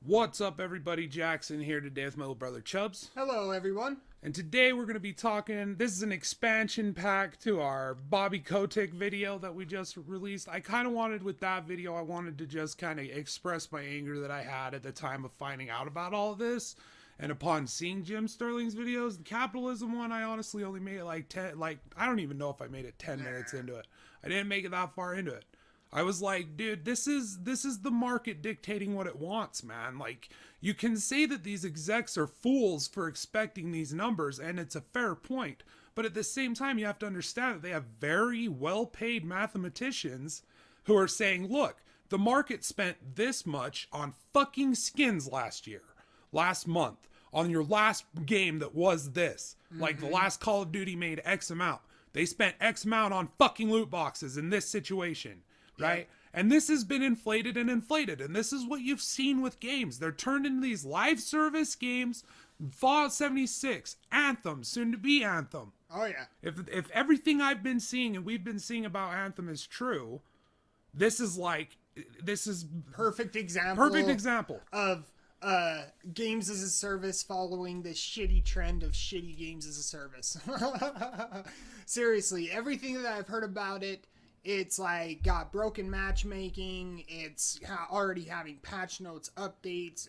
What's up, everybody? Jackson here today with my little brother Chubbz. Hello, everyone. And today we're going to be talking, this is an expansion pack to our FireBobbyKotick video that we just released. I kind of wanted, with that video, I wanted to just kind of express my anger that I had at the time of finding out about all of this. And upon seeing Jim Sterling's videos, the capitalism one, I honestly only made it like 10, I don't even know if I made it 10 minutes into it. I didn't make it that far into it. I was like, dude, this is the market dictating what it wants, man. Like, you can say that these execs are fools for expecting these numbers, and it's a fair point. But at the same time, you have to understand that they have very well-paid mathematicians who are saying, look, the market spent this much on fucking skins last month, on your last game that was this. Like, the last Call of Duty made X amount. They spent X amount on fucking loot boxes in this situation. Right? Yeah. And this has been inflated and inflated. And this is what you've seen with games. They're turned into these live service games. Fallout 76, Anthem, soon to be Anthem. Oh, yeah. If everything I've been seeing and we've been seeing about Anthem is true, this is perfect example of games as a service following this shitty trend of shitty games as a service. Seriously, everything that I've heard about it, it's like got broken matchmaking. It's already having patch notes updates.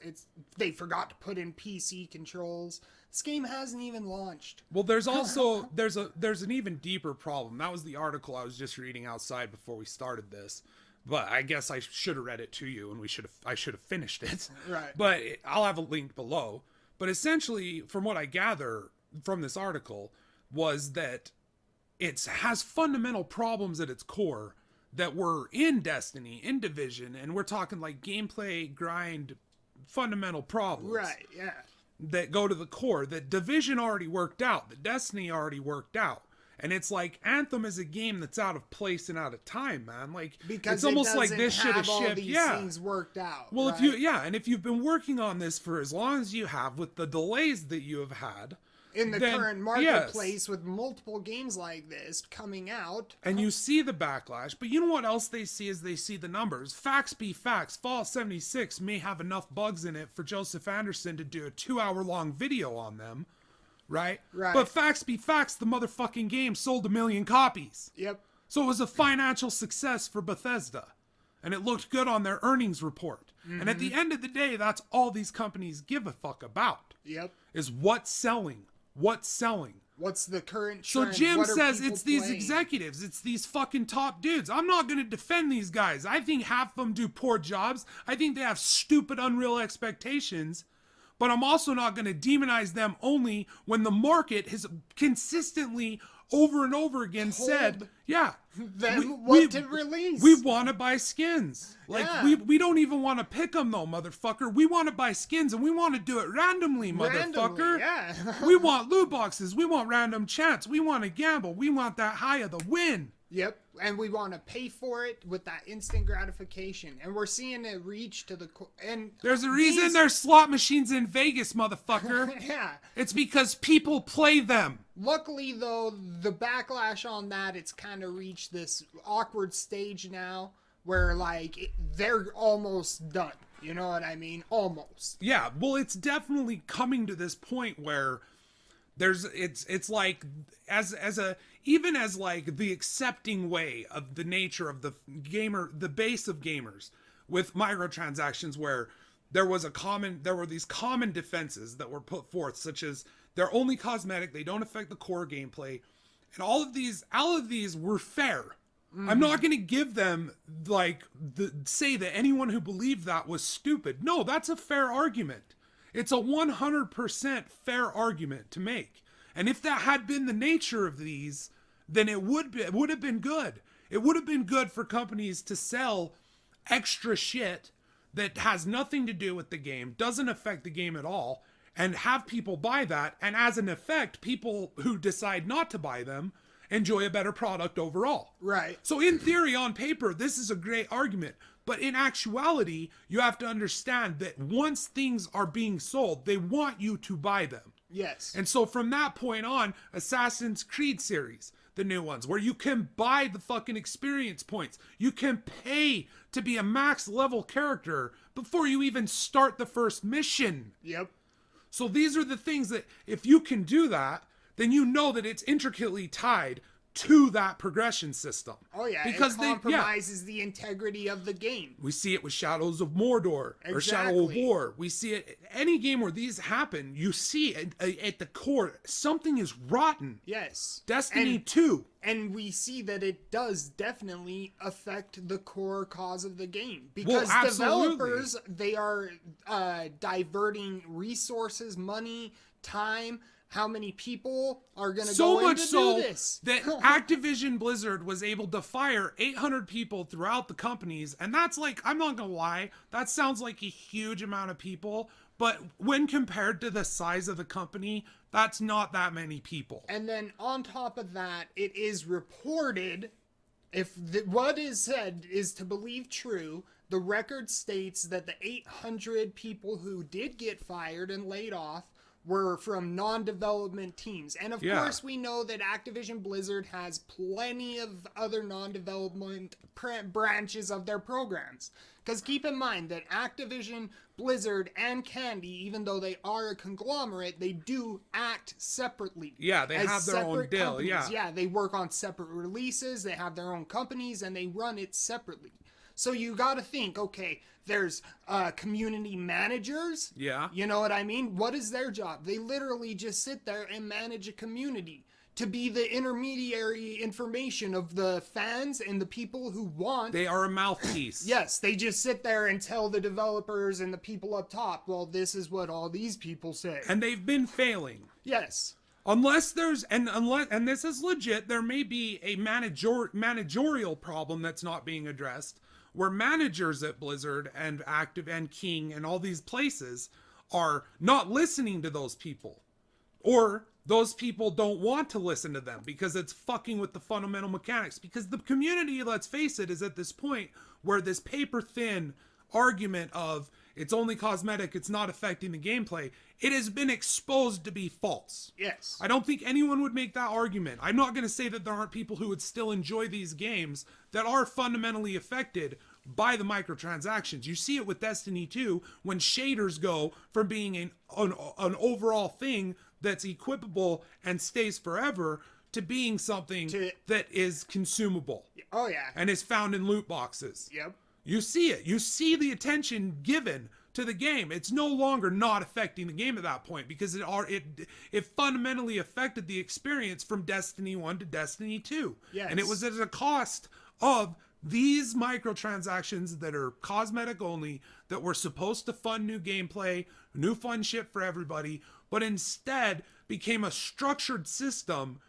They forgot to put in PC controls. This game hasn't even launched. Well, there's also there's an even deeper problem. That was the article I was just reading outside before we started this. But I guess I should have read it to you, and I should have finished it. Right. But I'll have a link below. But essentially, from what I gather from this article, was that it has fundamental problems at its core that were in Destiny, in Division, and we're talking like gameplay, grind, fundamental problems. Right, yeah. That go to the core, that Division already worked out, that Destiny already worked out. And it's like Anthem is a game that's out of place and out of time, man. Like, because it's almost like this should have shipped. Yeah. Things worked out. Well, right? And if you've been working on this for as long as you have, with the delays that you have had, in the current marketplace, with multiple games like this coming out. And you see the backlash, but you know what else they see is they see the numbers. Facts be facts. Fallout 76 may have enough bugs in it for Joseph Anderson to do a 2-hour-long video on them, right? Right. But facts be facts, the motherfucking game sold 1 million copies. Yep. So it was a financial success for Bethesda. And it looked good on their earnings report. And at the end of the day, that's all these companies give a fuck about. Yep. Is what's selling. What's selling? What's the current trend? So Jim says it's these executives, it's these fucking top dudes. I'm not going to defend these guys. I think half of them do poor jobs. I think they have stupid, unreal expectations. But I'm also not going to demonize them only when the market has consistently, over and over again, said, yeah, what to release. We want to buy skins. Like, yeah. we don't even want to pick them, though, motherfucker. We want to buy skins, and we want to do it randomly, motherfucker. Yeah. We want loot boxes. We want random chance. We want to gamble. We want that high of the win. Yep. And we want to pay for it with that instant gratification. And we're seeing it reach to the... And there's a reason there's slot machines in Vegas, motherfucker. Yeah. It's because people play them. Luckily, though, the backlash on that, it's kind of reached this awkward stage now where, like, they're almost done. You know what I mean? Almost. Yeah. Well, it's definitely coming to this point where it's like even as like the accepting way of the nature of the gamer, the base of gamers with microtransactions, where there were these common defenses that were put forth, such as they're only cosmetic, they don't affect the core gameplay, and all of these were fair. I'm not going to give them say that anyone who believed that was stupid. No, that's a fair argument. It's a 100% fair argument to make. And if that had been the nature of these, then it would have been good. It would have been good for companies to sell extra shit that has nothing to do with the game, doesn't affect the game at all, and have people buy that. And as an effect, people who decide not to buy them enjoy a better product overall. Right. So in theory, on paper, this is a great argument. But in actuality, you have to understand that once things are being sold, they want you to buy them. Yes. And so from that point on, Assassin's Creed series, the new ones, where you can buy the fucking experience points. You can pay to be a max level character before you even start the first mission. Yep. So these are the things that, if you can do that, then you know that it's intricately tied to that progression system. Oh yeah, because it compromises the integrity of the game. We see it with Shadows of Mordor or Shadow of War. We see it any game where these happen. You see at the core something is rotten. Yes. Destiny 2. And we see that it does definitely affect the core cause of the game. Because developers, they are diverting resources, money, time. How many people are going to go in to do this? That Activision Blizzard was able to fire 800 people throughout the companies. And that's like, I'm not going to lie, that sounds like a huge amount of people. But when compared to the size of the company, that's not that many people. And then on top of that, it is reported, if what is said is to believe true, the record states that the 800 people who did get fired and laid off were from non-development teams. And of course, we know that Activision Blizzard has plenty of other non-development branches of their programs. Because keep in mind that Activision Blizzard and Candy, even though they are a conglomerate, they do act separately. Yeah, they have their own deal. Yeah, they work on separate releases, they have their own companies, and they run it separately. So you got to think, okay, there's community managers. Yeah. You know what I mean? What is their job? They literally just sit there and manage a community to be the intermediary information of the fans and the people who want. They are a mouthpiece. Yes, they just sit there and tell the developers and the people up top, well, this is what all these people say. And they've been failing. Yes. Unless there's, and this is legit, there may be a managerial problem that's not being addressed, where managers at Blizzard and Active and King and all these places are not listening to those people. Or those people don't want to listen to them because it's fucking with the fundamental mechanics. Because the community, let's face it, is at this point where this paper-thin argument of it's only cosmetic, it's not affecting the gameplay, it has been exposed to be false. Yes. I don't think anyone would make that argument. I'm not going to say that there aren't people who would still enjoy these games that are fundamentally affected by the microtransactions. You see it with Destiny 2 when shaders go from being an overall thing that's equipable and stays forever to being something that is consumable. Oh, yeah. And is found in loot boxes. Yep. You see it. You see the attention given to the game. It's no longer not affecting the game at that point because it fundamentally affected the experience from Destiny 1 to Destiny 2. Yes. And it was at a cost of these microtransactions that are cosmetic only, that were supposed to fund new gameplay, new fun shit for everybody, but instead became a structured system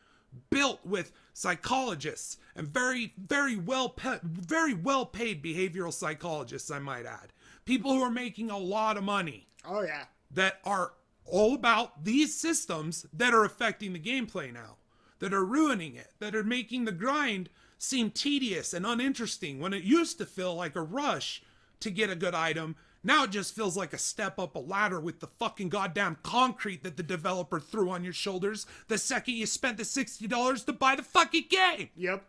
built with psychologists and very well paid behavioral psychologists, I might add. People who are making a lot of money. Oh, yeah. That are all about these systems that are affecting the gameplay now. That are ruining it. That are making the grind seem tedious and uninteresting when it used to feel like a rush to get a good item. Now it just feels like a step up a ladder with the fucking goddamn concrete that the developer threw on your shoulders the second you spent the $60 to buy the fucking game. Yep.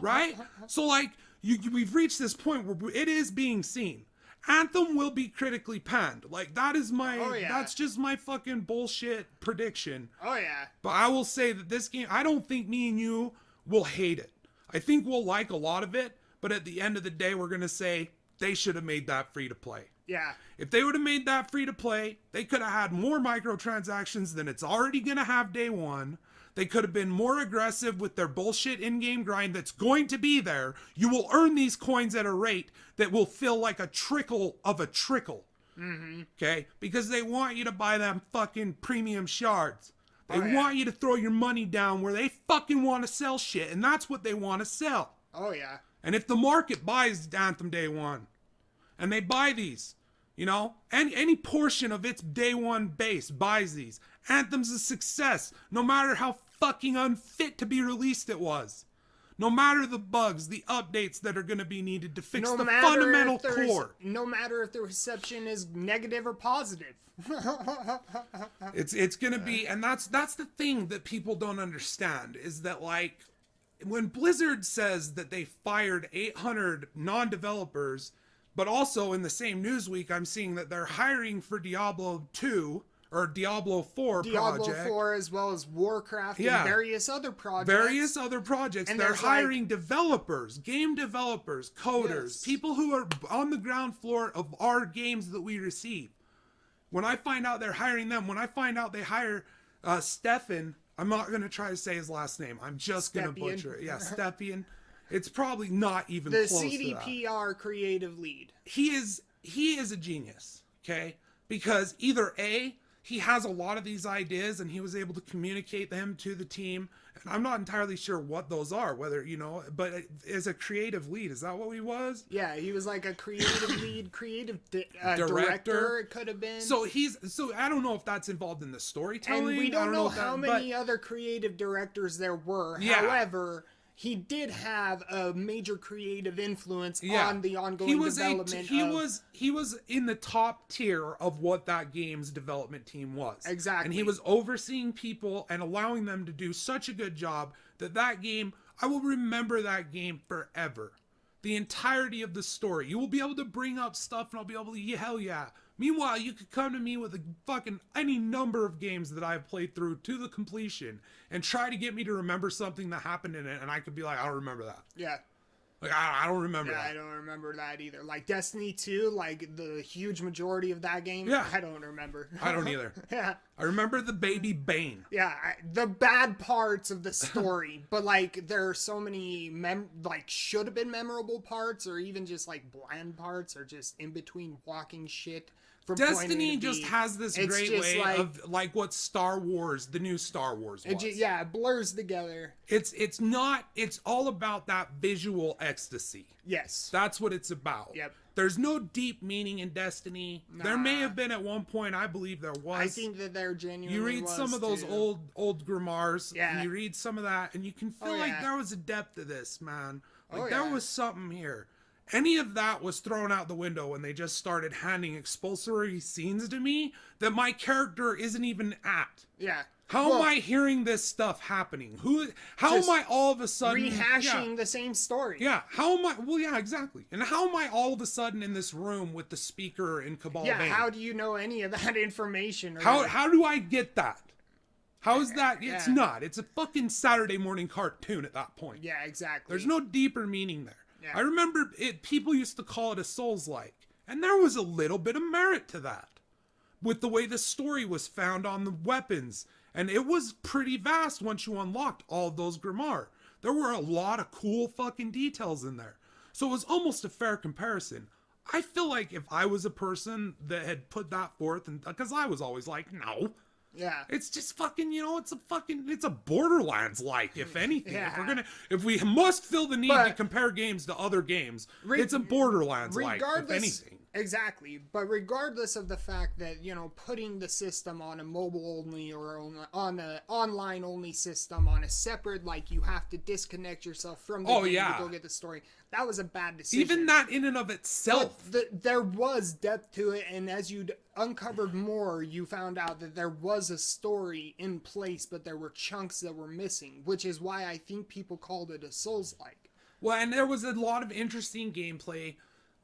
Right? So like, we've reached this point where it is being seen. Anthem will be critically panned. Like, that is that's just my fucking bullshit prediction. Oh, yeah. But I will say that this game, I don't think me and you will hate it. I think we'll like a lot of it, but at the end of the day, we're going to say they should have made that free to play. Yeah. If they would have made that free to play, they could have had more microtransactions than it's already going to have day one. They could have been more aggressive with their bullshit in-game grind that's going to be there. You will earn these coins at a rate that will feel like a trickle of a trickle. Mm-hmm. Okay? Because they want you to buy them fucking premium shards. They want you to throw your money down where they fucking want to sell shit, and that's what they want to sell. Oh, yeah. And if the market buys Anthem Day 1, and they buy these, you know, any portion of its Day 1 base buys these, Anthem's a success, no matter how fucking unfit to be released it was. No matter the bugs, the updates that are going to be needed to fix the fundamental core. No matter if the reception is negative or positive. It's going to be, and that's the thing that people don't understand, is that, like, when Blizzard says that they fired 800 non-developers, but also in the same news week, I'm seeing that they're hiring for Diablo 2 or Diablo 4 Diablo project. 4 as well as Warcraft and various other projects. And they're hiring developers, game developers, coders, people who are on the ground floor of our games that we receive. When I find out they're hiring them, when I find out they hire Stefan, I'm not going to try to say his last name. I'm just going to butcher it. Yeah, Stefan. It's probably not even close to that. The CDPR creative lead. He is a genius, okay? Because either A, he has a lot of these ideas and he was able to communicate them to the team. And I'm not entirely sure what those are, whether, but as a creative lead, is that what he was? Yeah, he was like a creative lead, director, it could have been. So I don't know if that's involved in the storytelling. And we don't know how many other creative directors there were. Yeah. However, he did have a major creative influence on the ongoing development. He was in the top tier of what that game's development team was. Exactly. And he was overseeing people and allowing them to do such a good job that game, I will remember that game forever. The entirety of the story. You will be able to bring up stuff and I'll be able to, hell yeah. Meanwhile, you could come to me with any number of games that I've played through to the completion and try to get me to remember something that happened in it, and I could be like, I don't remember that. Yeah. Like, I don't remember that. I don't remember that either. Like, Destiny 2, like, the huge majority of that game, I don't remember. I don't either. Yeah. I remember the baby Bane. Yeah, the bad parts of the story, but, like, there are so many, should have been memorable parts, or even just, like, bland parts, or just in between walking shit. Destiny just has this great way of like what Star Wars, the new Star Wars was. It blurs together. It's all about that visual ecstasy. Yes. That's what it's about. Yep. There's no deep meaning in Destiny. Nah. There may have been at one point, I believe there was. I think that there genuinely You read some of those old grimoires, and you read some of that, and you can feel like there was a depth to this, man. Like there was something here. Any of that was thrown out the window when they just started handing expulsory scenes to me that my character isn't even at. Yeah. How am I hearing this stuff happening? How am I all of a sudden rehashing the same story? Yeah. How am I? Well, yeah, exactly. And how am I all of a sudden in this room with the speaker in Cabal? Yeah. Bane? How do you know any of that information? How do I get that? How is that? It's not. It's a fucking Saturday morning cartoon at that point. Yeah, exactly. There's no deeper meaning there. Yeah. I remember people used to call it a Souls-like, and there was a little bit of merit to that with the way the story was found on the weapons, and it was pretty vast once you unlocked all of those Grimoire. There were a lot of cool fucking details in there, so it was almost a fair comparison. I feel like if I was a person that had put that forth, and because I was always like, no. Yeah. It's just fucking, it's a Borderlands-like, if anything. Yeah. If we must feel the need to compare games to other games, it's a Borderlands-like, if anything. Exactly. But regardless of the fact that, putting the system on a mobile-only or on an online-only system on a separate, you have to disconnect yourself from the game to go get the story, that was a bad decision. Even that in and of itself. But there was depth to it, and as you uncovered more, you found out that there was a story in place, but there were chunks that were missing, which is why I think people called it a Souls-like. Well, and there was a lot of interesting gameplay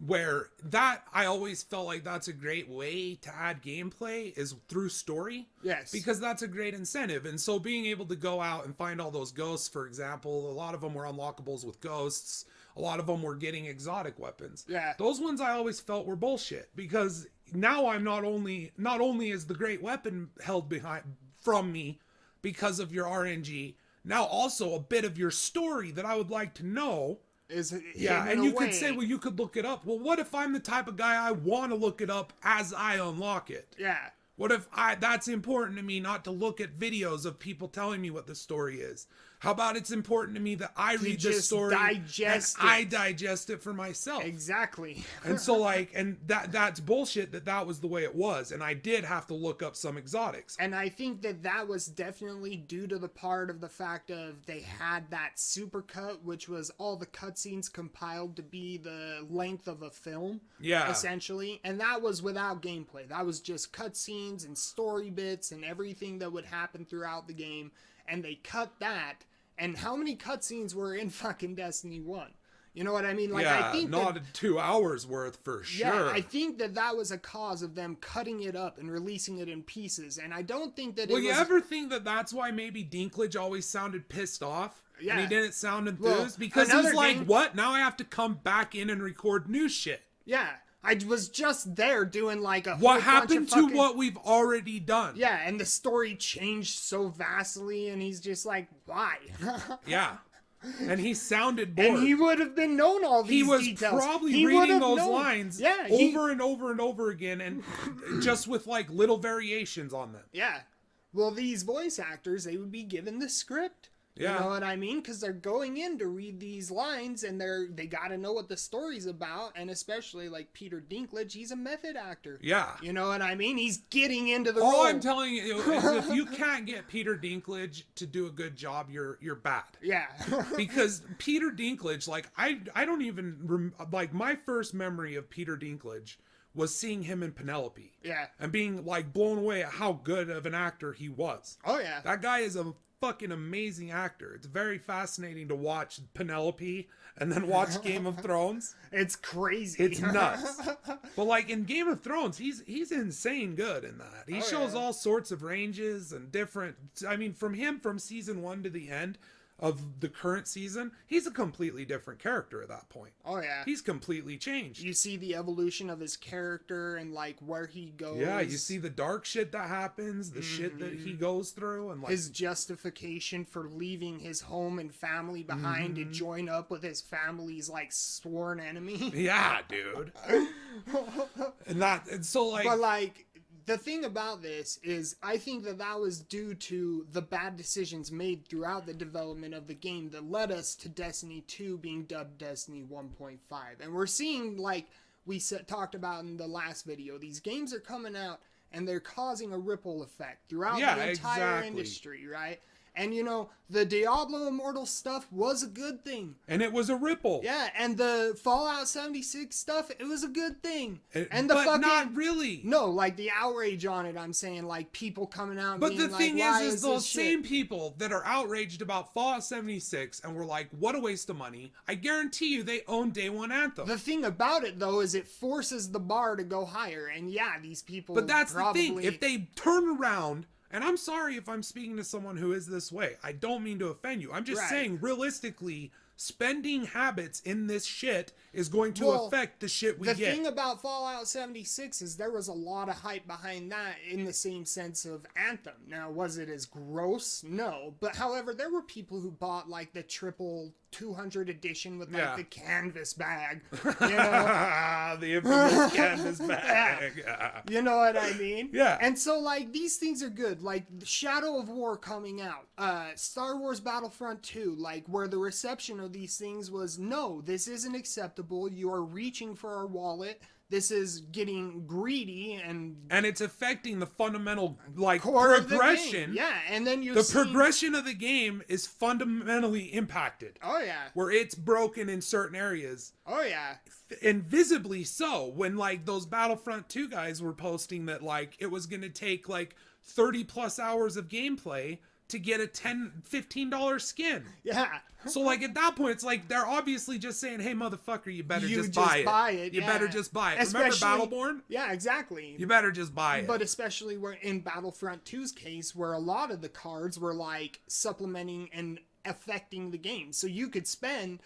where I always felt like that's a great way to add gameplay is through story. Yes. Because that's a great incentive. And so being able to go out and find all those ghosts, for example, a lot of them were unlockables with ghosts. A lot of them were getting exotic weapons. Yeah. Those ones I always felt were bullshit because now I'm not only is the great weapon held from me because of your RNG, now also a bit of your story that I would like to know. And you could say, well, you could look it up. Well, what if I'm the type of guy I want to look it up as I unlock it? Yeah. What if that's important to me not to look at videos of people telling me what the story is? How about it's important to me that I read the story and I digest it for myself? Exactly. And so and that's bullshit that was the way it was. And I did have to look up some exotics. And I think that was definitely due to the part of the fact of they had that supercut, which was all the cutscenes compiled to be the length of a film. Yeah. Essentially. And that was without gameplay. That was just cutscenes and story bits and everything that would happen throughout the game. And they cut that And how many cutscenes were in fucking Destiny 1? You know what I mean? Like, yeah, I think not 2 hours worth for sure. Yeah, I think that was a cause of them cutting it up and releasing it in pieces. And I don't think that you ever think that that's why maybe Dinklage always sounded pissed off? Yeah. And he didn't sound enthused? Well, because he's like, thing, what? Now I have to come back in and record new shit. Yeah. I was just there doing like a what happened bunch of to what we've already done? Yeah, and the story changed so vastly, and he's just like, why? Yeah. And he sounded bored. And he would have been known all these details. He was probably reading those lines over and over and over again, and just with like little variations on them. Yeah. Well, these voice actors, they would be given the script. Yeah. You know what I mean? Because they're going in to read these lines, and they got to know what the story's about. And especially like Peter Dinklage, he's a method actor. Yeah. You know what I mean? He's getting into the role. All I'm telling you is if you can't get Peter Dinklage to do a good job, you're bad. Yeah. Because Peter Dinklage, like I don't even like my first memory of Peter Dinklage was seeing him in Penelope. Yeah. And being like blown away at how good of an actor he was. Oh yeah. That guy is a fucking amazing actor. It's very fascinating to watch Penelope and then watch Game of Thrones. It's crazy. It's nuts. But like in Game of Thrones, he's insane good in that. He shows all sorts of ranges and different. I mean, from season 1 to the end of the current season, he's a completely different character at that point. Oh yeah. He's completely changed. You see the evolution of his character and like where he goes. Yeah, you see the dark shit that happens, the shit that he goes through, and like his justification for leaving his home and family behind to join up with his family's like sworn enemy. Yeah, dude. and so like, but like the thing about this is I think that was due to the bad decisions made throughout the development of the game that led us to Destiny 2 being dubbed Destiny 1.5. And we're seeing, like we talked about in the last video, these games are coming out and they're causing a ripple effect throughout the entire industry, right? And you know, the Diablo Immortal stuff was a good thing. And it was a ripple. Yeah, and the Fallout 76 stuff, it was a good thing. And the but not really. No, like the outrage on it, I'm saying, like people coming out and but being the like, thing why is those same shit? people that are outraged about Fallout 76 and were like, what a waste of money, I guarantee you they own Day One Anthem. The thing about it, though, is it forces the bar to go higher. And yeah, these people But that's probably... the thing. If they turn around... And I'm sorry if I'm speaking to someone who is this way. I don't mean to offend you. I'm just saying, realistically, spending habits in this shit is going to affect the shit we get. The thing about Fallout 76 is there was a lot of hype behind that in the same sense of Anthem. Now, was it as gross? No. But however, there were people who bought like the triple 200 edition with like the canvas bag. You know? The infamous canvas bag. Yeah. You know what I mean? Yeah. And so like these things are good. Like Shadow of War coming out. Star Wars Battlefront 2, like where the reception of these things was, no, this isn't acceptable. You are reaching for our wallet. This is getting greedy and it's affecting the fundamental like core progression. Yeah, and then the progression of the game is fundamentally impacted. Oh yeah. Where it's broken in certain areas. Oh yeah. And visibly so, when like those Battlefront 2 guys were posting that like it was going to take like 30 plus hours of gameplay to get a $15 skin. Yeah. So like at that point, it's like they're obviously just saying, "Hey, motherfucker, you better just buy it. You better just buy it." Remember Battleborn? Yeah, exactly. You better just buy it. But especially where in Battlefront 2's case, where a lot of the cards were like supplementing and affecting the game, so you could spend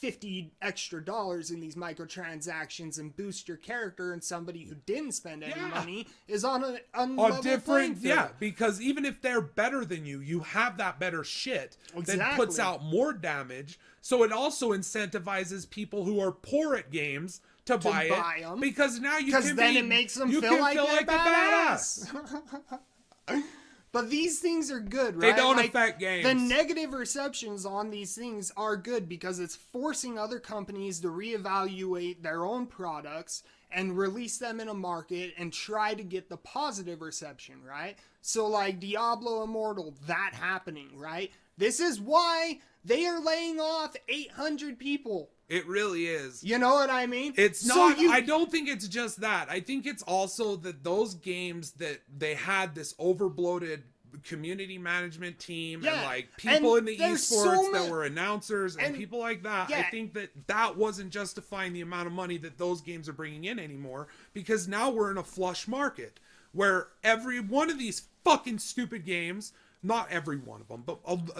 $50 extra in these microtransactions and boost your character, and somebody who didn't spend any money is on a different because even if they're better than you, you have that better shit that puts out more damage. So it also incentivizes people who are poor at games to buy them, because now you can then it makes them feel like a badass. But these things are good, right? They don't affect games. The negative receptions on these things are good because it's forcing other companies to reevaluate their own products and release them in a market and try to get the positive reception, right? So like Diablo Immortal, that happening, right? This is why they are laying off 800 people. It really is. You know what I mean? It's not, I don't think it's just that. I think it's also that those games that they had this overbloated community management team Yeah, and like people and in the there's esports so that were announcers and and- people like that. I yeah. think that wasn't justifying the amount of money that those games are bringing in anymore, because now we're in a flush market where every one of these fucking stupid games, not every one of them, but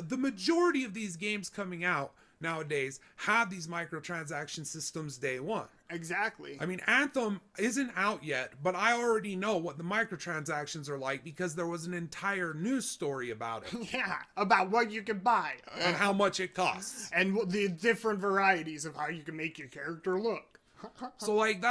the majority of these games coming out nowadays have these microtransaction systems day one. Exactly. I mean, Anthem isn't out yet, but I already know what the microtransactions are like because there was an entire news story about it Yeah, about what you can buy and how much it costs. and the different varieties of how you can make your character look. So like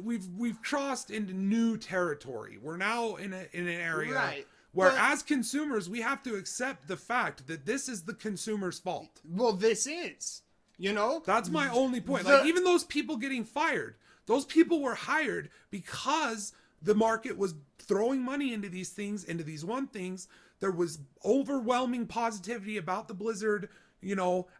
we've crossed into new territory. We're now in an area Right. where But- as consumers we have to accept the fact that this is the consumer's fault. Well, this is, you know? That's my only point. The- Like, even those people getting fired, those people were hired because the market was throwing money into these things, into these one things. There was overwhelming positivity about the Blizzard,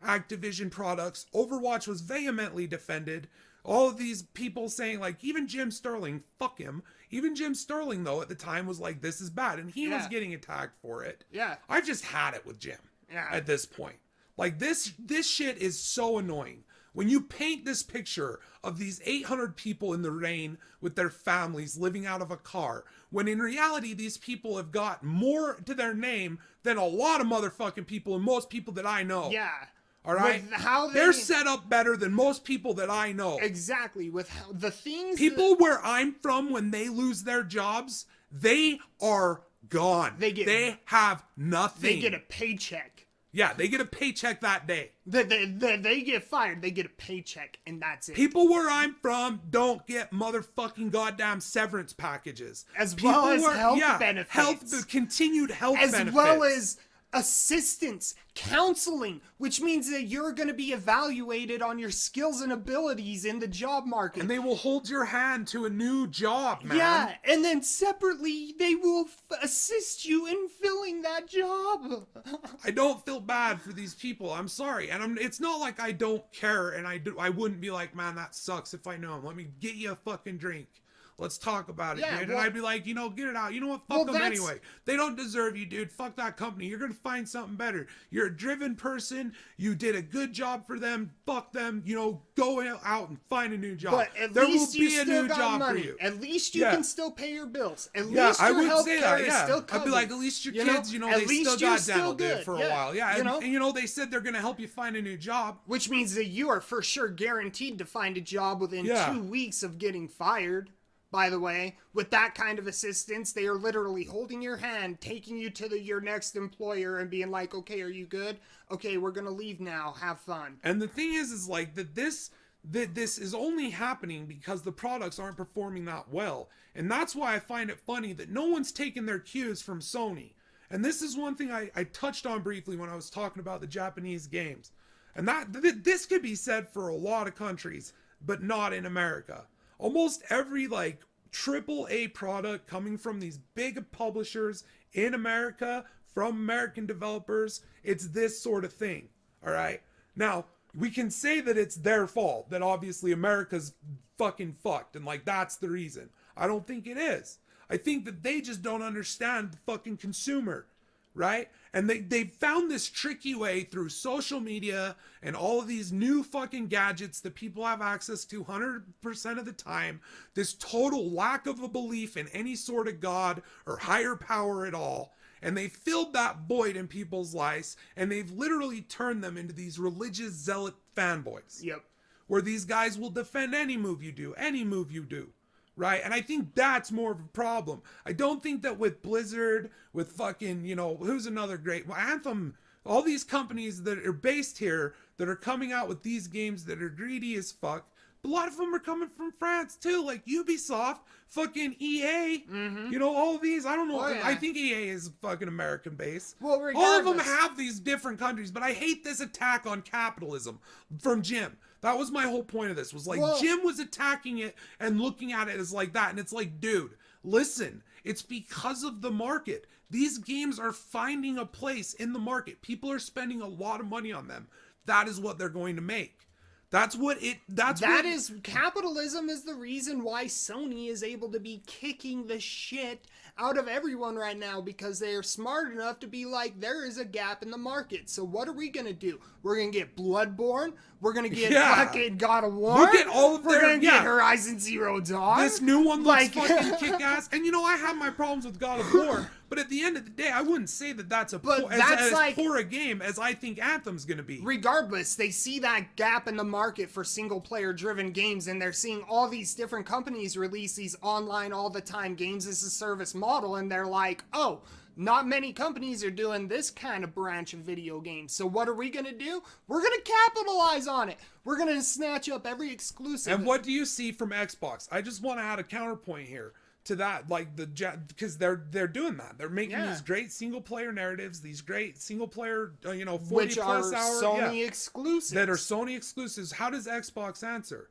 Activision products. Overwatch was vehemently defended. All of these people saying, like, even Jim Sterling, fuck him. Even Jim Sterling, though, at the time was like, this is bad. And he was Yeah. getting attacked for it. Yeah. I just had it with Jim Yeah. at this point. Like, this shit is so annoying. When you paint this picture of these 800 people in the rain with their families living out of a car, when in reality these people have got more to their name than a lot of motherfucking people and most people that I know. Yeah. All right? With how They're set up better than most people that I know. Exactly. With how, the things People where I'm from, when they lose their jobs, they are gone. They have nothing. they get a paycheck. Yeah, they get a paycheck that day. They get fired. They get a paycheck, and that's it. People where I'm from don't get motherfucking goddamn severance packages. As People well as health benefits. The continued health as benefits. well as assistance, counseling, which means that you're going to be evaluated on your skills and abilities in the job market. And they will hold your hand to a new job, man. Yeah, and then separately, they will assist you in filling that job. I don't feel bad for these people. I'm sorry. And it's not like I don't care, and I wouldn't be like, man, that sucks if I know him. Let me get you a fucking drink. Let's talk about it, Yeah, dude. well- And I'd be like, get it out. You know what? Fuck Well, them that's- anyway. They don't deserve you, dude. Fuck that company. You're going to find something better. You're a driven person. You did a good job for them. Fuck them. Go out and find a new job. But at there least will you be a still new got job money. for you. At least you Yeah. can still pay your bills. At Yeah, least I your would health say care that, is yeah. still covered. I'd be like, at least your You know? kids, At they least still you're got dental, still dude, good. for a Yeah. while. Yeah, You know? and they said they're going to help you find a new job. Which means that you are for sure guaranteed to find a job within Yeah. 2 weeks of getting fired. By the way, with that kind of assistance, they are literally holding your hand, taking you to your next employer and being like, okay, are you good? Okay, we're going to leave now. Have fun. And the thing is like that this is only happening because the products aren't performing that well. And that's why I find it funny that no one's taken their cues from Sony. And this is one thing I touched on briefly when I was talking about the Japanese games. And this could be said for a lot of countries, but not in America. Almost every triple A product coming from these big publishers in America, from American developers, it's this sort of thing. All right. Now, we can say that it's their fault, that obviously America's fucking fucked, and that's the reason. I don't think it is. I think that they just don't understand the fucking consumer, right? And they found this tricky way through social media and all of these new fucking gadgets that people have access to 100% of the time, this total lack of a belief in any sort of God or higher power at all. And they filled that void in people's lives, and they've literally turned them into these religious zealot fanboys. Yep. Where these guys will defend any move you do. Right? And I think that's more of a problem. I don't think that with Blizzard, with fucking, who's another great, Anthem, all these companies that are based here that are coming out with these games that are greedy as fuck. A lot of them are coming from France too, like Ubisoft, fucking EA, all of these. I don't know. Oh, yeah. I think EA is fucking American based. Well, all of them regardless. have these different countries, but I hate this attack on capitalism from Jim. That was my whole point of this, was Well- Jim was attacking it and looking at it as like that. And it's like, dude, listen, it's because of the market. These games are finding a place in the market. People are spending a lot of money on them. That is what they're going to make. That's Capitalism is the reason why Sony is able to be kicking the shit out of everyone right now, because they are smart enough to be like, there is a gap in the market. So what are we going to do? We're going to get Bloodborne. We're going to get fucking God of War. Look at all of We're going to get Horizon Zero Dawn. This new one looks fucking kick-ass. And I have my problems with God of War, but at the end of the day, I wouldn't say that that's as poor a game as I think Anthem's going to be. Regardless, they see that gap in the market for single-player driven games, and they're seeing all these different companies release these online all-the-time games as a service model, and they're like, oh, not many companies are doing this kind of branch of video games. So what are we going to do? We're going to capitalize on it. We're going to snatch up every exclusive. And what do you see from Xbox? I just want to add a counterpoint here to that, like because they're doing that. They're making these great single player narratives, these great single player 40 which plus are hour Sony exclusives. That are Sony exclusives. How does Xbox answer?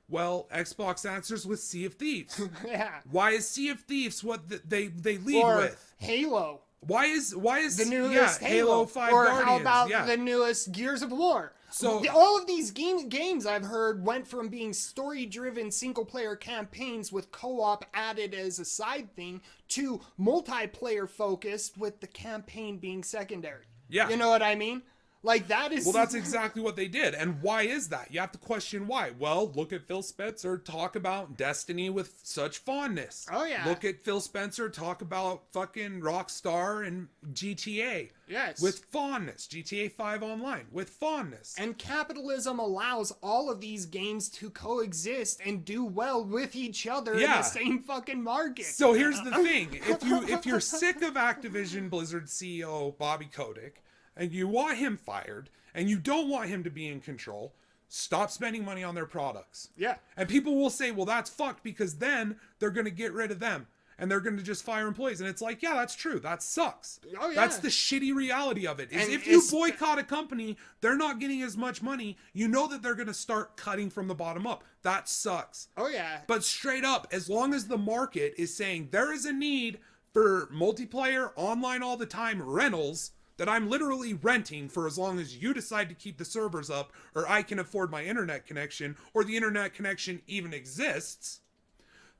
Well, Xbox answers with Sea of Thieves. Yeah. Why is Sea of Thieves what they lead with? Halo. Why is the newest Halo 5 or Guardians? How about the newest Gears of War? So all of these games I've heard went from being story-driven single-player campaigns with co-op added as a side thing to multiplayer focused with the campaign being secondary. Yeah. You know what I mean? Like, that is... Well, that's exactly what they did. And why is that? You have to question why. Well, look at Phil Spencer talk about Destiny with such fondness. Oh, yeah. Look at Phil Spencer talk about fucking Rockstar and GTA. Yes. With fondness. GTA 5 Online. With fondness. And capitalism allows all of these games to coexist and do well with each other in the same fucking market. So here's the thing. If you're sick of Activision Blizzard CEO FireBobbyKotick, and you want him fired, and you don't want him to be in control, stop spending money on their products. Yeah. And people will say, well, that's fucked, because then they're going to get rid of them, and they're going to just fire employees. And it's like, yeah, that's true. That sucks. Oh, yeah. That's the shitty reality of it. Is if you boycott a company, they're not getting as much money, you know that they're going to start cutting from the bottom up. That sucks. Oh, yeah. But straight up, as long as the market is saying there is a need for multiplayer, online all the time rentals, that I'm literally renting for as long as you decide to keep the servers up, or I can afford my internet connection, or the internet connection even exists.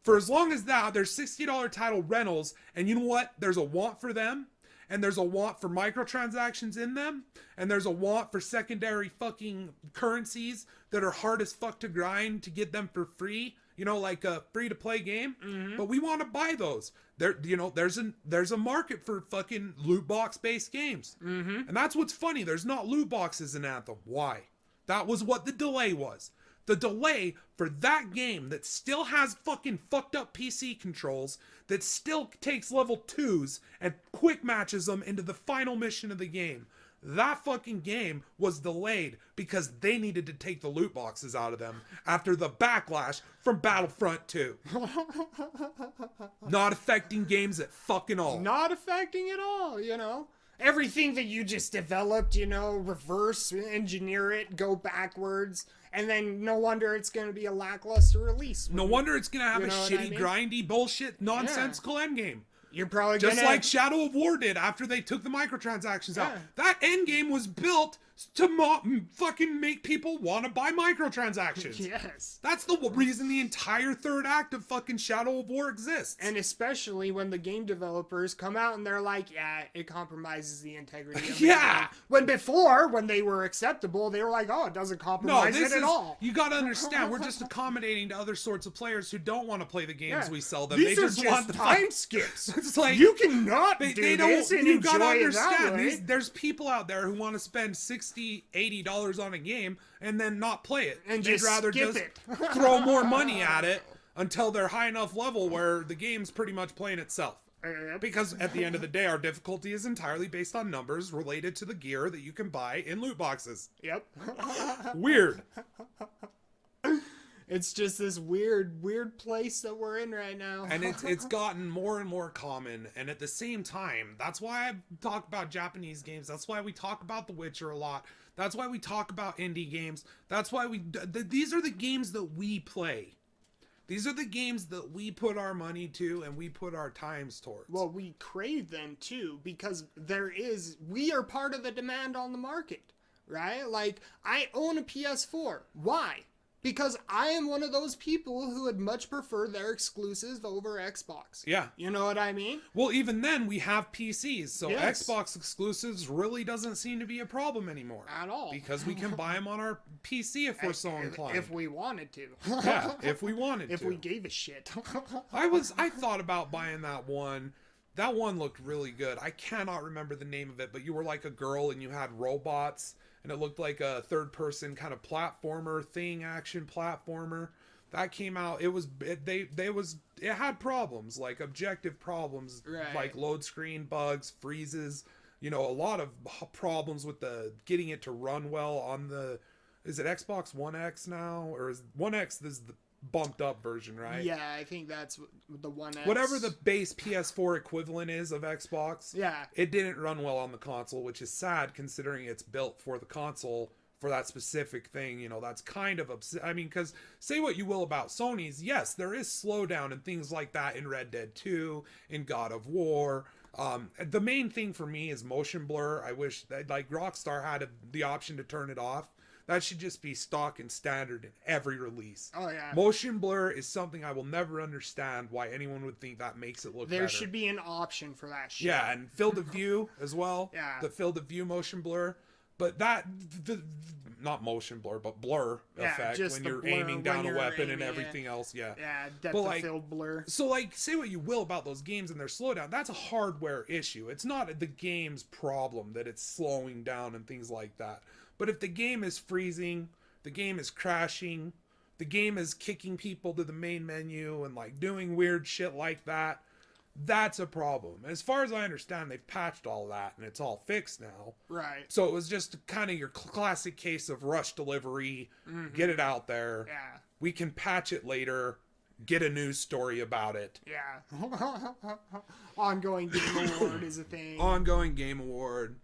For as long as that, there's $60 title rentals, and you know what? There's a want for them, and there's a want for microtransactions in them, and there's a want for secondary fucking currencies that are hard as fuck to grind to get them for free. Like a free-to-play game. Mm-hmm. But we want to buy those. There's a market for fucking loot box-based games. Mm-hmm. And that's what's funny. There's not loot boxes in Anthem. Why? That was what the delay was. The delay for that game that still has fucking fucked up PC controls, that still takes level 2s and quick matches them into the final mission of the game. That fucking game was delayed because they needed to take the loot boxes out of them after the backlash from Battlefront 2. Not affecting games at fucking all. Not affecting at all, Everything that you just developed, reverse engineer it, go backwards, and then no wonder it's going to be a lackluster release. No wonder it's going to have a shitty, grindy, bullshit, nonsensical endgame. You're probably just like Shadow of War did after they took the microtransactions out. That endgame was built to fucking make people want to buy microtransactions. Yes. That's the reason the entire third act of fucking Shadow of War exists. And especially when the game developers come out and they're like, yeah, it compromises the integrity of the game. When before, when they were acceptable, they were like, oh, it doesn't compromise it at all. You gotta understand, we're just accommodating to other sorts of players who don't want to play the games we sell them. These they just want the time skips. It's like, you cannot do this and you enjoy gotta it that understand, way. there's people out there who want to spend $60-$80 on a game and then not play it. And they'd rather skip just it. throw more money at it until they're high enough level where the game's pretty much playing itself. Because at the end of the day, our difficulty is entirely based on numbers related to the gear that you can buy in loot boxes. Yep. Weird. It's just this weird place that we're in right now. And it's gotten more and more common. And at the same time, that's why I talk about Japanese games. That's why we talk about The Witcher a lot. That's why we talk about indie games. That's why these are the games that we play. These are the games that we put our money to and we put our times towards. Well, we crave them too, because we are part of the demand on the market. right? Like, I own a PS4. Why? Because I am one of those people who would much prefer their exclusives over Xbox. Yeah. You know what I mean? Well, even then, we have PCs, so Yes. Xbox exclusives really doesn't seem to be a problem anymore. At all. Because we can buy them on our PC if we're so inclined. If we wanted to. Yeah, if we wanted to. If we gave a shit. I thought about buying that one. That one looked really good. I cannot remember the name of it, but you were like a girl and you had robots, and it looked like a third-person kind of platformer thing, action platformer. That came out. It had problems, like objective problems, Right. like load screen bugs, freezes. You know, a lot of problems with the getting it to run well on the. Is it Xbox One X now, or is One X the bumped up version, right? Yeah, I think that's the One X. Whatever the base PS4 equivalent is of Xbox, Yeah. it didn't run well on the console, which is sad considering it's built for the console for that specific thing. You know, that's kind of I mean, because say what you will about Sony's, yes, there is slowdown and things like that in Red Dead 2, in God of War. The main thing for me is motion blur. I wish that like Rockstar had the option to turn it off. That should just be stock and standard in every release. Oh, yeah. Motion blur is something I will never understand why anyone would think that makes it look better. There should be an option for that shit. Yeah, and field of view as well. Yeah. The field of view motion blur. But not motion blur, but blur effect just when the you're blur aiming when down a you're weapon and aiming, everything else. Yeah. Yeah, depth But, of like, field blur. So, like, say what you will about those games and their slowdown. That's a hardware issue. It's not the game's problem that it's slowing down and things like that. But if the game is freezing, the game is crashing, the game is kicking people to the main menu and, like, doing weird shit like that, that's a problem. As far as I understand, they've patched all that and it's all fixed now. Right. So it was just kind of your classic case of rush delivery, get it out there. Yeah. We can patch it later, get a news story about it. Yeah. Ongoing Game Award is a thing. Ongoing Game Award.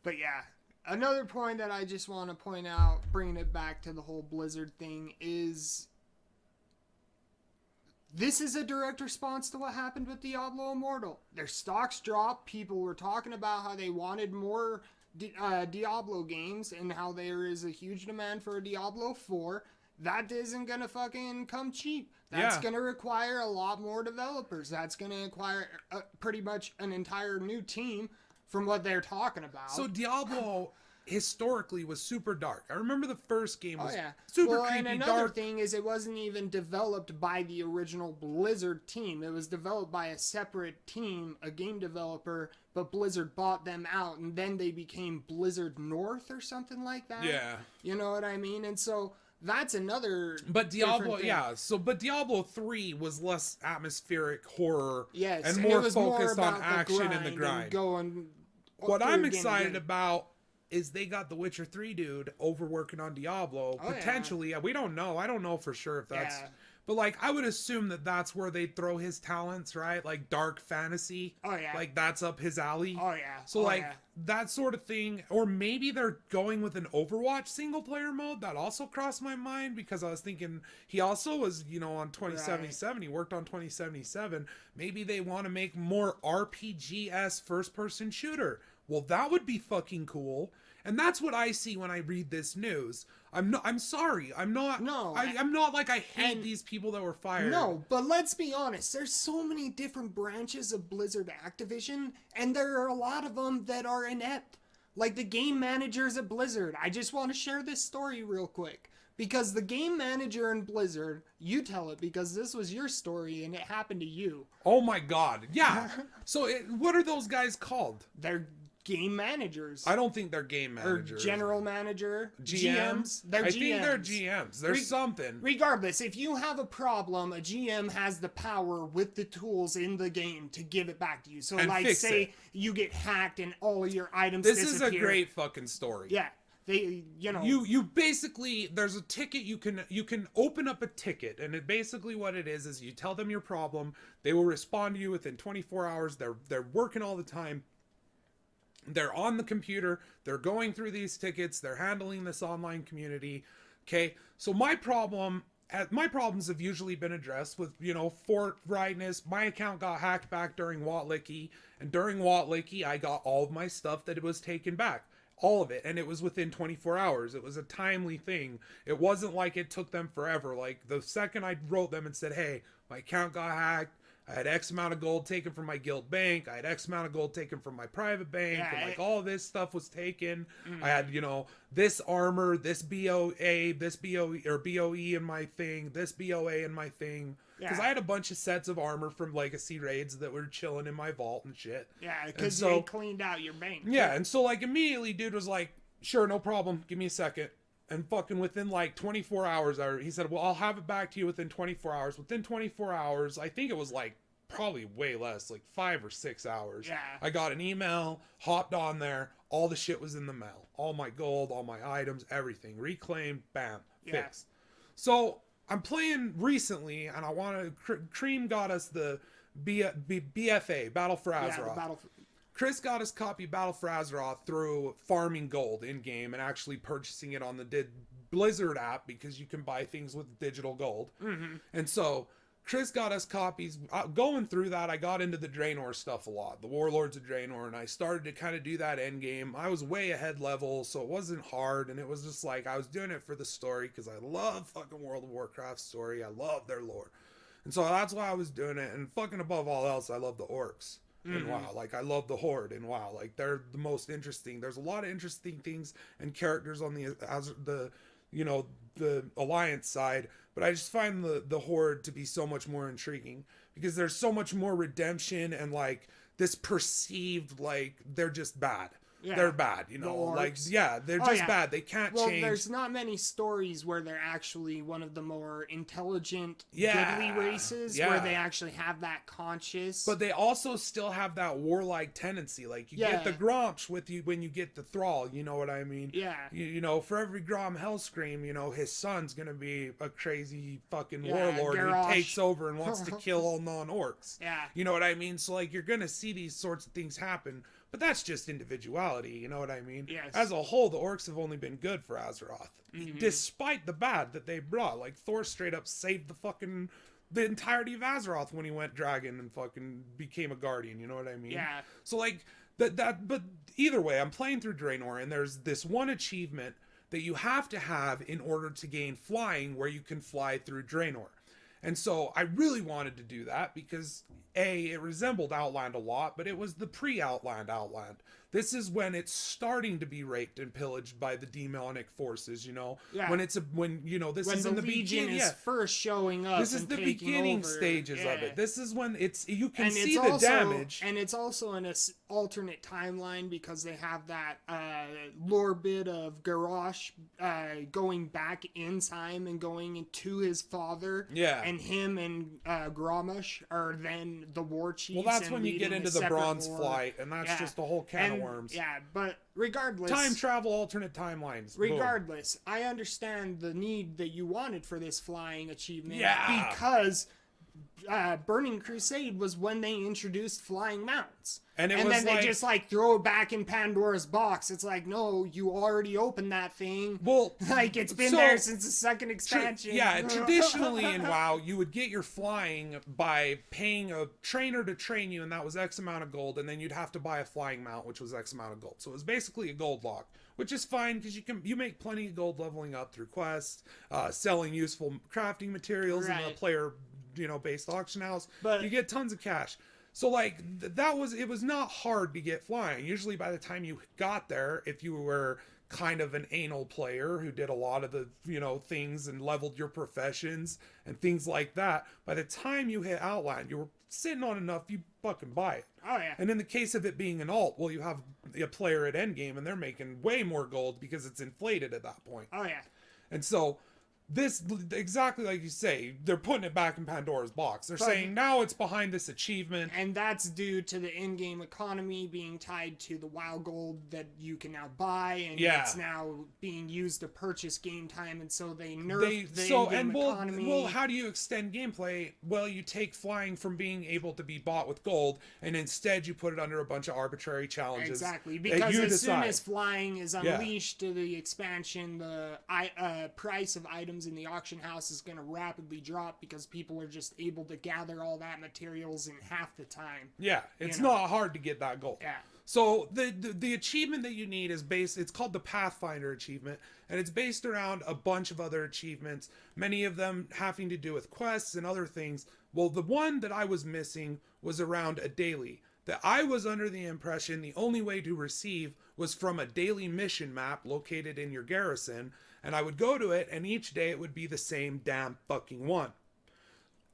But yeah, another point that I just want to point out, bringing it back to the whole Blizzard thing, is this is a direct response to what happened with Diablo Immortal. Their stocks dropped. People were talking about how they wanted more Diablo games and how there is a huge demand for a Diablo 4. That isn't going to fucking come cheap. That's Yeah. going to require a lot more developers. That's going to require pretty much an entire new team from what they're talking about. So Diablo historically was super dark. I remember the first game was super creepy, and another dark. thing is it wasn't even developed by the original Blizzard team. It was developed by a separate team, a game developer, but Blizzard bought them out and then they became Blizzard North or something like that. Yeah. You know what I mean? And so that's another But Diablo, thing. yeah. But Diablo 3 was less atmospheric horror Yes, and and more it was focused more on about action and the grind. Going What through I'm again and excited again. about is they got the Witcher 3 dude over working on Diablo. Oh, yeah. Potentially, we don't know. I don't know for sure if that's... Yeah. But, like, I would assume that that's where they'd throw his talents, right? Like, dark fantasy. Oh, yeah. Like, that's up his alley. Oh, yeah. So, Oh, like, yeah. that sort of thing. Or maybe they're going with an Overwatch single-player mode. That also crossed my mind because I was thinking he also was, you know, on 2077. He worked on 2077. Maybe they want to make more RPG-esque first-person shooter. Well, that would be fucking cool. And that's what I see when I read this news. I'm sorry. I'm not. No. I'm not like I hate and- these people that were fired. No, but let's be honest. There's so many different branches of Blizzard Activision, and there are a lot of them that are inept. Like the game managers at Blizzard. I just want to share this story real quick. Because the game manager in Blizzard, you tell it because this was your story and it happened to you. Oh my god. Yeah. So what are those guys called? They're game managers. I don't think they're game or managers. general manager. GMs? They're GMs. I think they're GMs. There's something. Regardless, if you have a problem, a GM has the power with the tools in the game to give it back to you. So, And like, fix say it. you get hacked and all of your items This disappear. is a great fucking story. Yeah, they, you know, You basically, there's a ticket, you can open up a ticket, and basically what it is you tell them your problem, they will respond to you within 24 hours, they're working all the time, they're on the computer, they're going through these tickets, they're handling this online community, okay? So my problems have usually been addressed with, you know, forthrightness. My account got hacked back during Watlicky, and during Watlicky, I got all of my stuff that it was taken back. all of it, and it was within 24 hours. It was a timely thing. It wasn't like it took them forever. Like the second I wrote them and said, hey, my account got hacked, I had X amount of gold taken from my guild bank, I had X amount of gold taken from my private bank, and like all this stuff was taken. I had, you know, this armor, this BOA, this BOE or BOE in my thing, this BOA in my thing. Because I had a bunch of sets of armor from legacy raids that were chilling in my vault and shit. Yeah, because they cleaned out your bank. Yeah, and so like immediately dude was like, sure, no problem, give me a second. And fucking within like 24 hours, he said, well, I'll have it back to you within 24 hours. Within 24 hours, I think it was like probably way less, like 5 or 6 hours. Yeah. I got an email, hopped on there, all the shit was in the mail. All my gold, all my items, everything. Reclaimed, bam, fixed. So I'm playing recently, and I want to. Cream got us the BFA, Battle for Azeroth. Yeah, Chris got us copy Battle for Azeroth through farming gold in game and actually purchasing it on the Blizzard app because you can buy things with digital gold. And so Chris got us copies. Going through that, I got into the Draenor stuff a lot, the Warlords of Draenor, and I started to kind of do that end game. I was way ahead level, so it wasn't hard, and it was just like I was doing it for the story because I love fucking World of Warcraft story. I love their lore, and so that's why I was doing it. And fucking above all else, I love the orcs in WoW. Like I love the Horde in WoW. Like they're the most interesting. There's a lot of interesting things and characters on the you know, the Alliance side, but I just find the Horde to be so much more intriguing because there's so much more redemption and like this perceived like they're just bad. Yeah. They're bad, you know, like, yeah, they're just bad. They can't change. There's not many stories where they're actually one of the more intelligent, goodly races where they actually have that conscious. But they also still have that warlike tendency. Like, you get the Gromsh with you when you get the Thrall, you know what I mean? Yeah. You know, for every Grom Hellscream, you know, his son's gonna be a crazy fucking warlord who takes over and wants to kill all non-orcs. Yeah. You know what I mean? So, like, you're gonna see these sorts of things happen. But that's just individuality, you know what I mean? Yes. As a whole, the orcs have only been good for Azeroth. Despite the bad that they brought. Like, Thor straight up saved the entirety of Azeroth when he went dragon and fucking became a guardian, you know what I mean? Yeah. So, like, but either way, I'm playing through Draenor, and there's this one achievement that you have to have in order to gain flying where you can fly through Draenor. And so I really wanted to do that because it resembled Outland a lot, but it was the pre-Outland Outland. This is when it's starting to be raped and pillaged by the demonic forces, you know? Yeah. When this is in the Legion beginning. is first showing up. This is the beginning stages of it. This is when you can see the also, damage. And it's also in an alternate timeline because they have that lore bit of Garrosh going back in time and going into his father. Yeah. And him and Grommash are then the war chiefs. Well, that's when you get into the Bronze Flight, and that's just the whole can of worms. Yeah, but regardless... Time travel, alternate timelines. Regardless, boom. I understand the need that you wanted for this flying achievement. Yeah. Because Burning Crusade was when they introduced flying mounts. And then they just like throw it back in Pandora's box. It's like, no, you already opened that thing. Well, like it's been there since the second expansion. Traditionally in WoW, you would get your flying by paying a trainer to train you, and that was X amount of gold, and then you'd have to buy a flying mount, which was X amount of gold. So it was basically a gold lock, which is fine because you make plenty of gold leveling up through quests, selling useful crafting materials in the player based auction house. But you get tons of cash. So like it was not hard to get flying. Usually by the time you got there, if you were kind of an anal player who did a lot of the things and leveled your professions and things like that, by the time you hit Outland, you were sitting on enough, you fucking buy it. Oh yeah. And in the case of it being an alt, well, you have a player at endgame and they're making way more gold because it's inflated at that point. Oh yeah. And so this, exactly like you say, they're putting it back in Pandora's box. They're saying now it's behind this achievement. And that's due to the in-game economy being tied to the WoW gold that you can now buy. And it's now being used to purchase game time. And so they nerfed the in-game economy. Well, how do you extend gameplay? Well, you take flying from being able to be bought with gold, and instead you put it under a bunch of arbitrary challenges. Exactly. Because as soon as flying is unleashed to the expansion, the price of items items in the auction house is going to rapidly drop because people are just able to gather all that materials in half the time. Yeah, it's not hard to get that gold. Yeah. So the achievement that you need is it's called the Pathfinder achievement, and it's based around a bunch of other achievements, many of them having to do with quests and other things. Well, the one that I was missing was around a daily, that I was under the impression the only way to receive was from a daily mission map located in your garrison, and I would go to it, and each day it would be the same damn fucking one.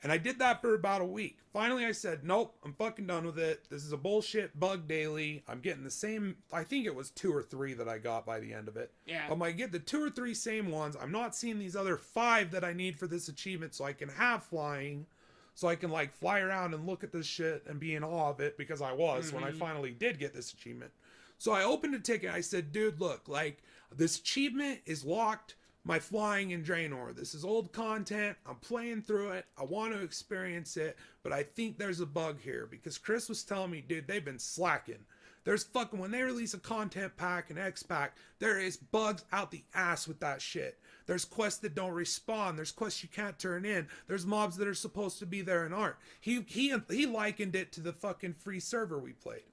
And I did that for about a week. Finally, I said, nope, I'm fucking done with it. This is a bullshit bug daily. I'm getting the same, I think it was 2 or 3 that I got by the end of it. Yeah. I'm like, get the 2 or 3 same ones. I'm not seeing these other 5 that I need for this achievement so I can have flying. So I can like fly around and look at this shit and be in awe of it, because I was when I finally did get this achievement. So I opened a ticket. I said, dude, look, like this achievement is locked. My flying in Draenor. This is old content. I'm playing through it. I want to experience it, but I think there's a bug here, because Chris was telling me, dude, they've been slacking. There's fucking, when they release a content pack, an X pack, there is bugs out the ass with that shit. There's quests that don't respawn. There's quests you can't turn in. There's mobs that are supposed to be there and aren't. He likened it to the fucking free server we played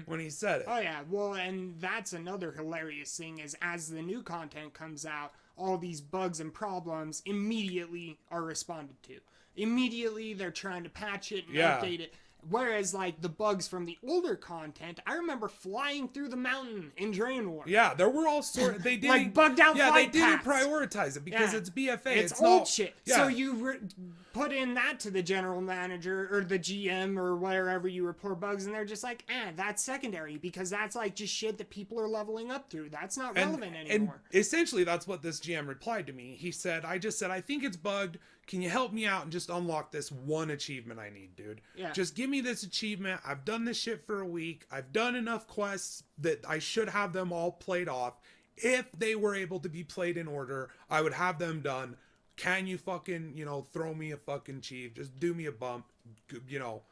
when he said it. Oh yeah, well, and that's another hilarious thing is as the new content comes out, all these bugs and problems immediately are responded to. Immediately they're trying to patch it and update it. Whereas, like, the bugs from the older content, I remember flying through the mountain in Draenor. Yeah, there were all sorts. They did like bugged out flight they didn't paths. prioritize it because it's BFA. It's old not, shit. Yeah. So you put in that to the general manager or the GM or wherever you report bugs, and they're just like, that's secondary because that's like just shit that people are leveling up through. That's not relevant anymore. And essentially, that's what this GM replied to me. He said, I think it's bugged. Can you help me out and just unlock this one achievement I need, dude? Yeah. Just give me this achievement. I've done this shit for a week. I've done enough quests that I should have them all played off. If they were able to be played in order, I would have them done. Can you fucking, throw me a fucking chief? Just do me a bump,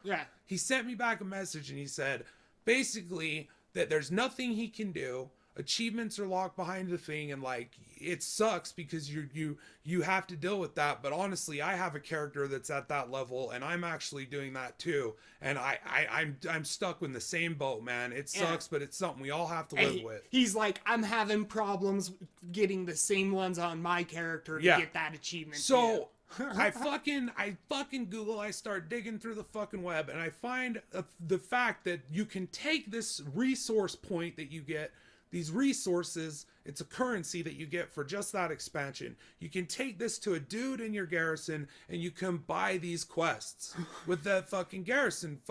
Yeah. He sent me back a message and he said, basically, that there's nothing he can do. Achievements are locked behind the thing, and like it sucks because you have to deal with that. But honestly, I have a character that's at that level, and I'm actually doing that too. And I'm stuck in the same boat, man. It sucks, but it's something we all have to live with. He's like, I'm having problems getting the same ones on my character to get that achievement. So I fucking Google. I start digging through the fucking web, and I find the fact that you can take this resource point that you get. These resources, it's a currency that you get for just that expansion. You can take this to a dude in your garrison and you can buy these quests with that fucking garrison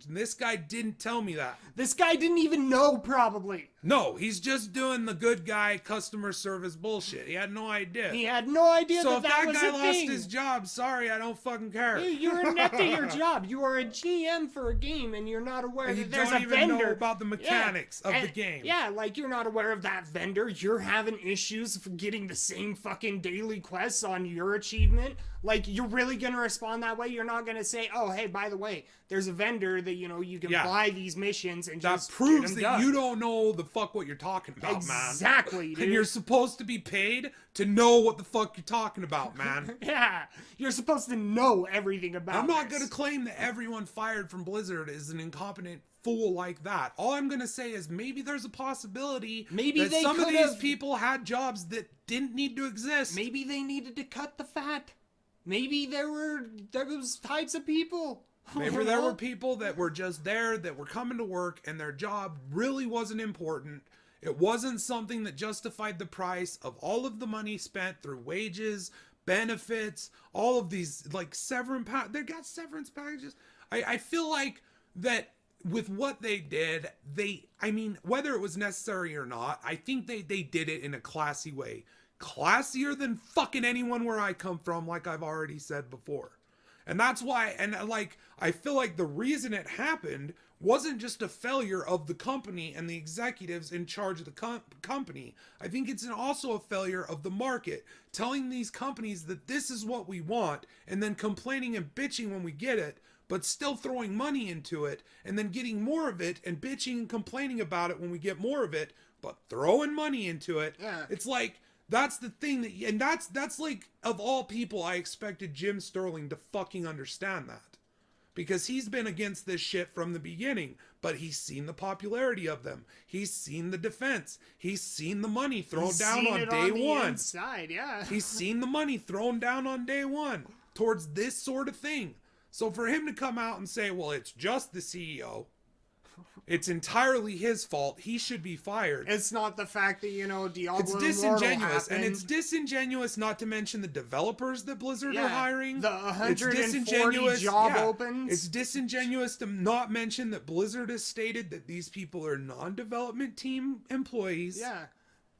this guy didn't tell me that. This guy didn't even know, probably. No, he's just doing the good guy customer service bullshit. He had no idea. He had no idea so that that was a thing. So if that guy lost his job, sorry, I don't fucking care. You're inept at your job. You are a GM for a game and you're not aware that there's a vendor. You don't even know about the mechanics of the game. Yeah, like you're not aware of that vendor. You're having issues for getting the same fucking daily quests on your achievement. Like, you're really gonna respond that way? You're not gonna say, oh, hey, by the way, there's a vendor that, you can buy these missions and that just proves get them that done. You don't know the fuck what you're talking about, Exactly, man. dude. And you're supposed to be paid to know what the fuck you're talking about, man. Yeah, you're supposed to know everything about I'm not this. gonna claim that everyone fired from Blizzard is an incompetent fool like that. All I'm gonna say is maybe there's a possibility that some of these people had jobs that didn't need to exist. Maybe they needed to cut the fat. Maybe there was types of people. Maybe there were people that were just there, that were coming to work, and their job really wasn't important. It wasn't something that justified the price of all of the money spent through wages, benefits, all of these, like, severance. They got severance packages. I feel like that with what they did, whether it was necessary or not, I think they did it in a classy way. Classier than fucking anyone where I come from, like I've already said before. And that's why, I feel like the reason it happened wasn't just a failure of the company and the executives in charge of the company. I think it's also a failure of the market, telling these companies that this is what we want, and then complaining and bitching when we get it, but still throwing money into it, and then getting more of it, and bitching and complaining about it when we get more of it, but throwing money into it. Yeah. It's like, That's the thing and that's like, of all people, I expected Jim Sterling to fucking understand that. Because he's been against this shit from the beginning, but he's seen the popularity of them. He's seen the defense. He's seen the money thrown down on day one. Inside, yeah. He's seen the money thrown down on day one towards this sort of thing. So for him to come out and say, well, it's just the CEO, it's entirely his fault, he should be fired. It's not the fact that, you know, Diablo It's disingenuous, and it's disingenuous not to mention the developers that Blizzard are hiring. The 140 job opens. It's disingenuous to not mention that Blizzard has stated that these people are non-development team employees. Yeah.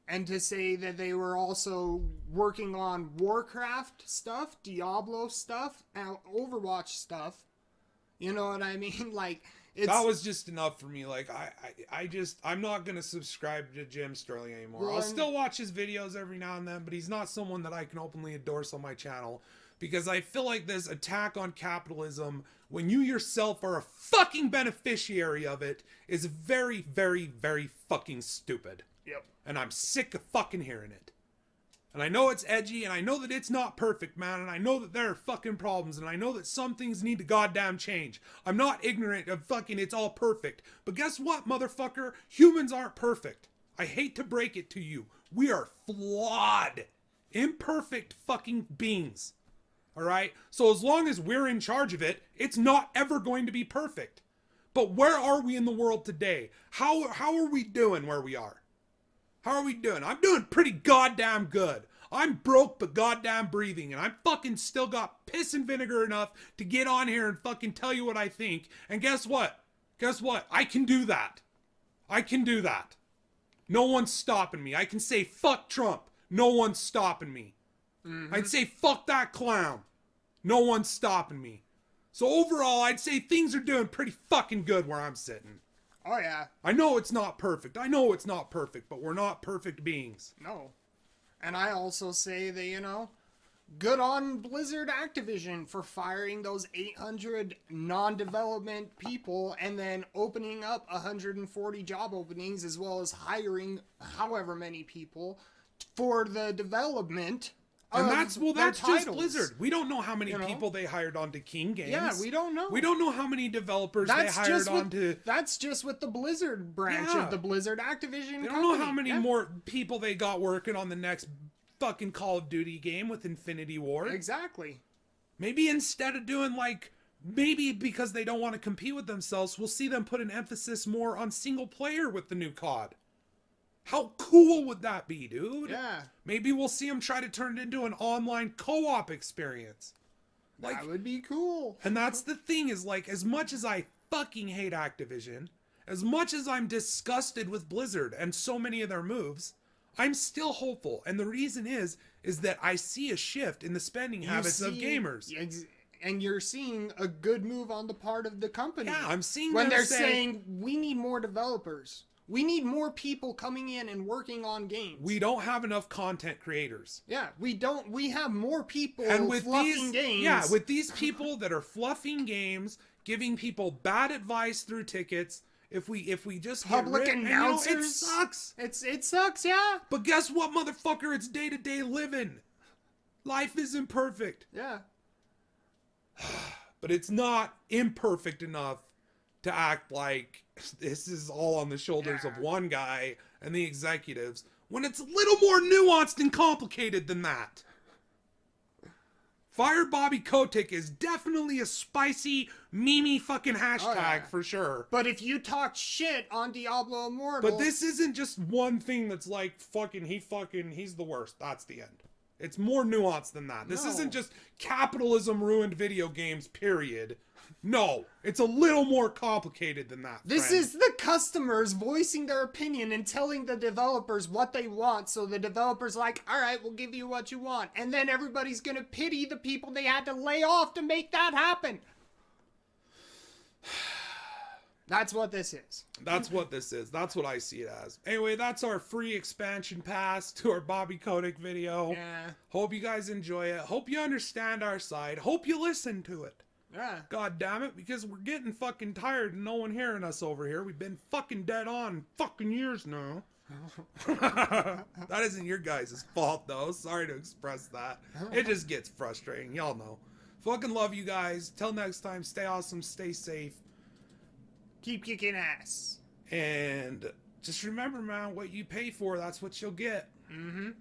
And to say that they were also working on Warcraft stuff, Diablo stuff, and Overwatch stuff. You know what I mean? Like, that was just enough for me. Like, I'm not going to subscribe to Jim Sterling anymore. I'll still watch his videos every now and then, but he's not someone that I can openly endorse on my channel, because I feel like this attack on capitalism, when you yourself are a fucking beneficiary of it, is very, very, very fucking stupid. Yep. And I'm sick of fucking hearing it. And I know it's edgy, and I know that it's not perfect, man, and I know that there are fucking problems, and I know that some things need to goddamn change. I'm not ignorant of fucking it's all perfect. But guess what, motherfucker? Humans aren't perfect. I hate to break it to you. We are flawed, imperfect fucking beings. Alright? So as long as we're in charge of it, it's not ever going to be perfect. But where are we in the world today? How are we doing where we are? How are we doing? I'm doing pretty goddamn good. I'm broke but goddamn breathing, and I fucking still got piss and vinegar enough to get on here and fucking tell you what I think. And guess what? Guess what? I can do that. I can do that. No one's stopping me. I can say fuck Trump. No one's stopping me. I'd say fuck that clown. No one's stopping me. So overall, I'd say things are doing pretty fucking good where I'm sitting. Oh, yeah. I know it's not perfect. I know it's not perfect, but we're not perfect beings. No. And I also say that, you know, good on Blizzard Activision for firing those 800 non-development people and then opening up 140 job openings, as well as hiring however many people for the development. And that's just Blizzard. We don't know how many people they hired onto King Games. Yeah, we don't know. We don't know how many developers they hired onto. That's just with the Blizzard branch of the Blizzard Activision. They don't know how many more people they got working on the next fucking Call of Duty game with Infinity Ward. Exactly. Maybe instead of doing maybe because they don't want to compete with themselves, we'll see them put an emphasis more on single player with the new COD. How cool would that be, dude? Yeah. Maybe we'll see them try to turn it into an online co-op experience. That would be cool. And that's the thing is, as much as I fucking hate Activision, as much as I'm disgusted with Blizzard and so many of their moves, I'm still hopeful. And the reason is that I see a shift in the spending habits of gamers. And you're seeing a good move on the part of the company. Yeah, I'm seeing when they're saying, we need more developers. We need more people coming in and working on games. We don't have enough content creators. Yeah, we don't. We have more people with fluffing games. Yeah, with these people that are fluffing games, giving people bad advice through tickets. If we just public announcers, it sucks. It sucks, yeah. But guess what, motherfucker? It's day-to-day living. Life isn't perfect. Yeah. But it's not imperfect enough to act like this is all on the shoulders of one guy and the executives, when it's a little more nuanced and complicated than that. FireBobbyKotick is definitely a spicy, memey fucking hashtag for sure. But if you talk shit on Diablo Immortal... But this isn't just one thing that's like, he's the worst. That's the end. It's more nuanced than that. This isn't just capitalism ruined video games, period. No, it's a little more complicated than that. This is the customers voicing their opinion and telling the developers what they want, so the developers like, all right, we'll give you what you want. And then everybody's going to pity the people they had to lay off to make that happen. That's what this is. That's what this is. That's what I see it as. Anyway, that's our free expansion pass to our BobbyKotick video. Yeah. Hope you guys enjoy it. Hope you understand our side. Hope you listen to it. Yeah. God damn it, because we're getting fucking tired and no one hearing us over here. We've been fucking dead on fucking years now. That isn't your guys' fault, though. Sorry to express that. It just gets frustrating. Y'all know. Fucking love you guys. Till next time, stay awesome, stay safe. Keep kicking ass. And just remember, man, what you pay for, that's what you'll get. Mm-hmm.